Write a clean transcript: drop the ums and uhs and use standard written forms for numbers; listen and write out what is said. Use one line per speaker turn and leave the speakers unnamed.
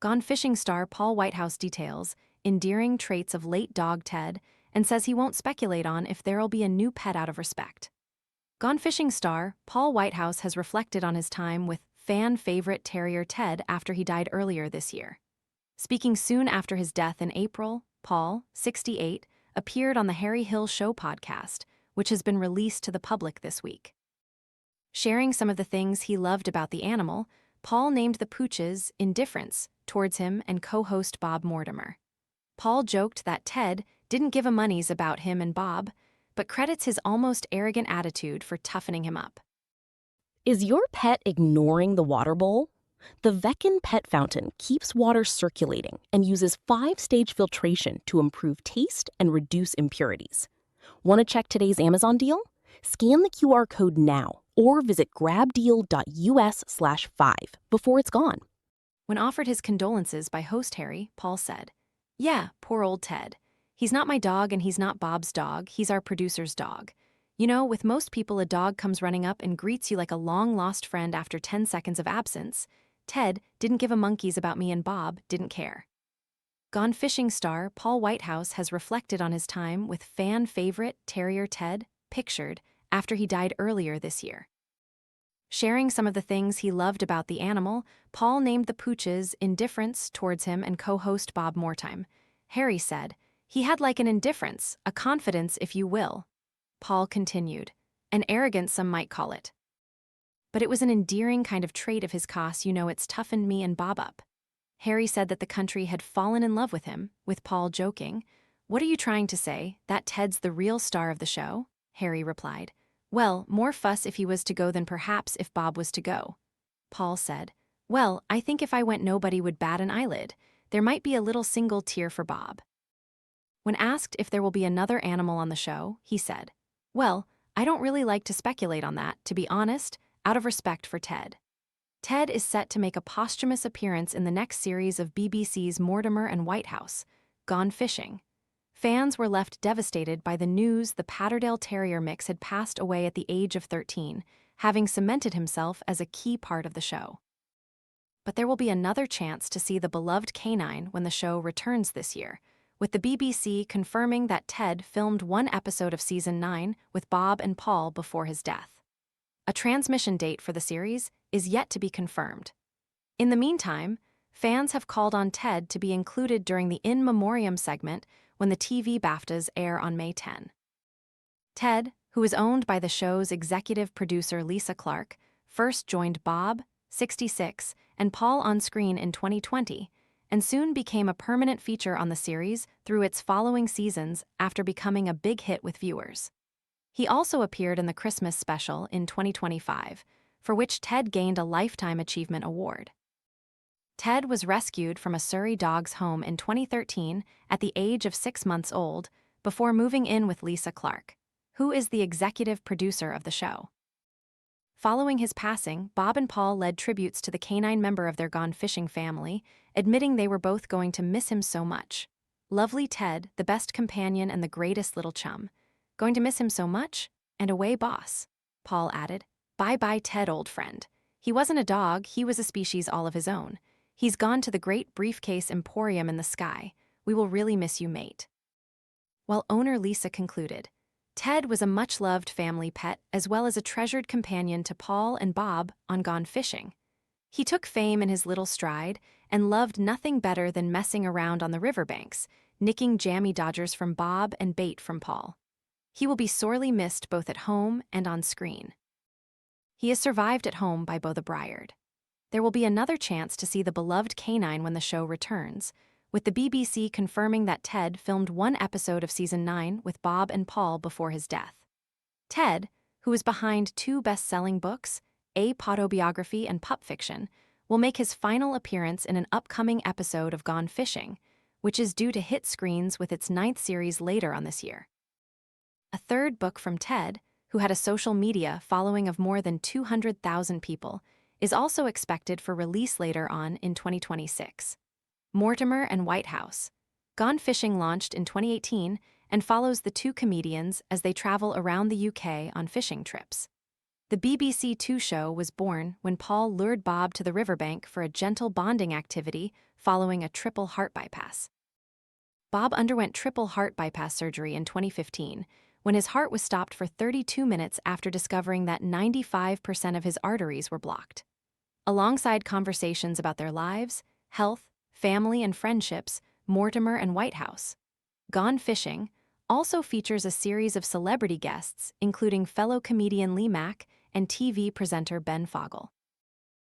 Gone Fishing star Paul Whitehouse details endearing traits of late dog Ted and says he won't speculate on if there'll be a new pet out of respect. Gone Fishing star Paul Whitehouse has reflected on his time with fan favorite terrier Ted after he died earlier this year. Speaking soon after his death in April, Paul, 68, appeared on the Harry Hill Show podcast, which has been released to the public this week. Sharing some of the things he loved about the animal, Paul named the pooch's indifference towards him and co-host Bob Mortimer. Paul joked that Ted didn't give a money's about him and Bob, but credits his almost arrogant attitude for toughening him up.
Is your pet ignoring the water bowl? The Veckin Pet Fountain keeps water circulating and uses 5-stage filtration to improve taste and reduce impurities. Want to check today's Amazon deal? Scan the QR code now or visit grabdeal.us/5 before it's gone.
When offered his condolences by host Harry, Paul said, "Yeah, poor old Ted. He's not my dog and he's not Bob's dog, he's our producer's dog. You know, with most people a dog comes running up and greets you like a long-lost friend after 10 seconds of absence. Ted didn't give a monkey's about me and Bob didn't care." Gone Fishing star Paul Whitehouse has reflected on his time with fan favorite terrier Ted, pictured, after he died earlier this year. Sharing some of the things he loved about the animal, Paul named the pooch's indifference towards him and co-host Bob Mortimer. Harry said, "He had like an indifference, a confidence if you will." Paul continued, "An arrogance some might call it. But it was an endearing kind of trait of his cause, you know, it's toughened me and Bob up." Harry said that the country had fallen in love with him, with Paul joking, "What are you trying to say, that Ted's the real star of the show?" Harry replied, "Well, more fuss if he was to go than perhaps if Bob was to go." Paul said, "Well, I think if I went nobody would bat an eyelid. There might be a little single tear for Bob." When asked if there will be another animal on the show, he said, "Well, I don't really like to speculate on that, to be honest, out of respect for Ted." Ted is set to make a posthumous appearance in the next series of BBC's Mortimer and Whitehouse, Gone Fishing. Fans were left devastated by the news the Patterdale Terrier mix had passed away at the age of 13, having cemented himself as a key part of the show. But there will be another chance to see the beloved canine when the show returns this year, with the BBC confirming that Ted filmed one episode of Season 9 with Bob and Paul before his death. A transmission date for the series is yet to be confirmed. In the meantime, fans have called on Ted to be included during the In Memoriam segment when the TV BAFTAs air on May 10. Ted, who is owned by the show's executive producer Lisa Clark, first joined Bob, 66, and Paul on screen in 2020, and soon became a permanent feature on the series through its following seasons after becoming a big hit with viewers. He also appeared in the Christmas special in 2025, for which Ted gained a Lifetime Achievement Award. Ted was rescued from a Surrey dog's home in 2013 at the age of 6 months old before moving in with Lisa Clark, who is the executive producer of the show. Following his passing, Bob and Paul led tributes to the canine member of their Gone Fishing family, admitting they were both going to miss him so much. "Lovely Ted, the best companion and the greatest little chum. Going to miss him so much? And away, boss." Paul added, "Bye-bye, Ted, old friend. He wasn't a dog, he was a species all of his own. He's gone to the great briefcase emporium in the sky. We will really miss you, mate." While owner Lisa concluded, Ted was a much-loved family pet as well as a treasured companion to Paul and Bob on Gone Fishing. He took fame in his little stride and loved nothing better than messing around on the riverbanks, nicking jammy dodgers from Bob and bait from Paul. He will be sorely missed both at home and on screen. He is survived at home by Bo the Briard. There will be another chance to see the beloved canine when the show returns, with the BBC confirming that Ted filmed one episode of Season 9 with Bob and Paul before his death. Ted, who is behind 2 best-selling books, A Autobiography and Pup Fiction, will make his final appearance in an upcoming episode of Gone Fishing, which is due to hit screens with its 9th series later on this year. A third book from Ted, who had a social media following of more than 200,000 people, is also expected for release later on in 2026. Mortimer and Whitehouse. Gone Fishing launched in 2018 and follows the 2 comedians as they travel around the UK on fishing trips. The BBC Two show was born when Paul lured Bob to the riverbank for a gentle bonding activity following a triple heart bypass. Bob underwent triple heart bypass surgery in 2015 when his heart was stopped for 32 minutes after discovering that 95% of his arteries were blocked. Alongside conversations about their lives, health, family, and friendships, Mortimer and Whitehouse. Gone Fishing also features a series of celebrity guests, including fellow comedian Lee Mack and TV presenter Ben Fogel.